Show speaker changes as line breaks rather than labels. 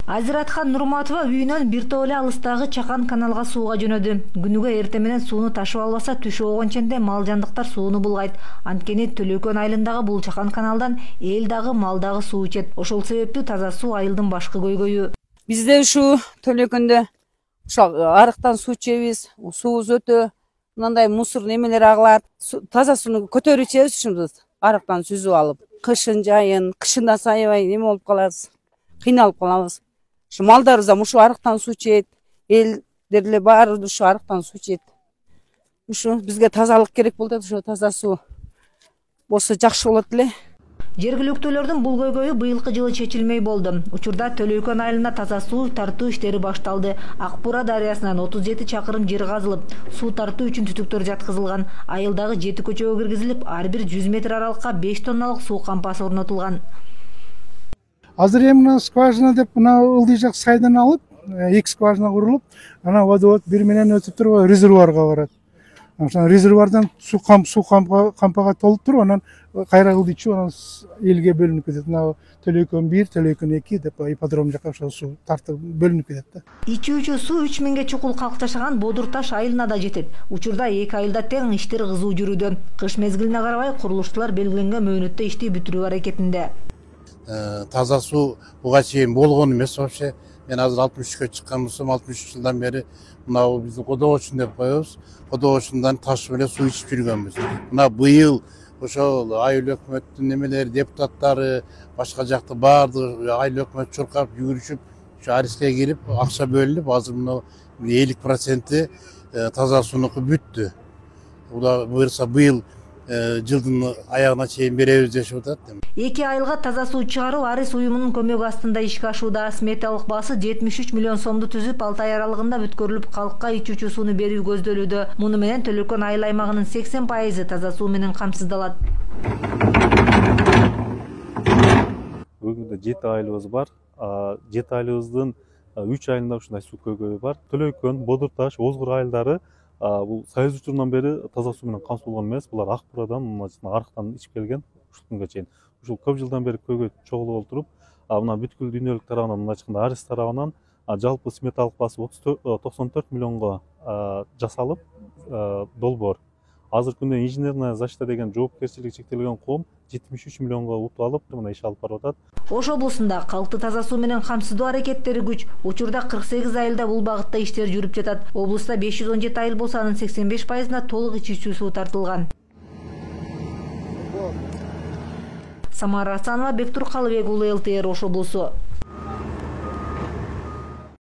Азиратхан Нурматова үйүнөн бир топ эле алыстагы Чакан каналга сууга жөнөдү. Күнүгө эрте менен сууну ташып албаса түш оогонченде мал жандыктар сууну булгайт. Анткени Төлөкөн айылындагы бул Чакан каналдан эл дагы мал дагы суу ичет. Ошол себептүү таза суу айылдын башкы көйгөйү.
Бизде ушу Төлөкөндө ушул арыктан суу ичебиз. Суубуз өтө мындай мусор немелер агылат. Таза сууну көтөрүп ичебиз ушунду арыктан сүзүп алып. Кышын жайын, кышында сайбай неме болуп калабыз. Кыйналып калабыз. Малдарыбыз да ушу арыктан суу ичет, элдер эле баары ушу арыктан суу ичет. Ушу бизге тазалык керек болуп атат, ушу таза суу болсо жакшы болот эле.
Жергиликтүүлөрдүн бул көйгөйү быйылкы жылы чечилмей болду. Учурда Төлөкөн айылына таза суу тартуу иштери башталды. Акбура дарыясынан 37 чакырым жер казылып, суу тартуу үчүн түтүктөр жаткызылган. Айылдагы 7 көчөгө киргизилип, ар бир 100 метр аралыкка 5 тонналык суу кампасы орнотулган.
Азыр эми скважина деп мына ылдый жак сайдан алып, 2 скважина курулуп, ана водовод бир менен өтүп туруп резервуарга барат. Ошол резервуардан суу кампага толуп туруп, анан кайра ылдыйчу анан элге бөлүнүп кетет. Мына Төлөкөн 1, Төлөкөн 2 деп ипподром жака ошол суу тартып бөлүнүп кетет да.
Ичүүчү суу 3000ге чукул калк жашаган Бодур Таш айылына да жетет. Учурда эки айылда тең иштер кызуу жүрүүдө. Кыш мезгилине карабай курулушчулар белгиленген мөөнөттө ишти бүтүрүү аракетинде.
Таза суу буга чейин болгон эмес вообще. Мен азыр 63-кө чыккан болсом, 63 жылдан бери мына биздин кодогочун деп коебуз. Кодогочундан таш менен суу ичип жүргөнбүз. Мына быйыл ошол айыл өкмөттүн немелери, депутаттары, башка жакты баардыгы айыл өкмөт чуркап жүгүрүшүп, ушу ариске кирип, акча бөлүнүп, азыр мына 50% таза суунуку бүттү. Буюрса быйыл жылдын аягына чейин беребиз дешип атат.
Эки айылга таза суу чыгаруу Арис уюмунун көмөгү астында ишке ашууда. Сметалык баасы 73 миллион сомду түзүп, 6 ай аралыгында бүткөрүлүп, калкка ичүүчү сууну берүү көздөлүүдө. Муну менен Төлөкөн айыл аймагынын 80% таза суу менен камсыздалат.
Бүгүндө 7 айылыбыз бар. 7 айылыбыздын 3 айылында ушундай суу көйгөйү бар. Төлөкөн, Бодур Таш, Озгур айылдары бул союз учурунан бери таза суу менен камсыз болгон эмес. Булар Акбурадан, арыктан ичип келген ушул күнгө чейин. Ушул көп жылдан бери көйгөй чогулуп олтуруп, мына бүткүл дүйнөлүк тарабынан, мына айтканда Арис тарабынан жалпы сметалык баасы 94 миллионго жасалып долбоор. Азыр күндө инженерная защита деген жоопкерчилиги чектелген коом 73 миллионго утуп алып, мына иш алып барып атат.
Ош облусунда калкты таза суу менен камсыздоо аракеттери күч. Учурда 48 айылда бул багытта иштер жүрүп жатат. Облуста 517 айыл болсо, анын 85%на толук ичүүчү суу тартылган. Самара Асанова, Бектур Калыбек уулу, ЛТР Ош облусу.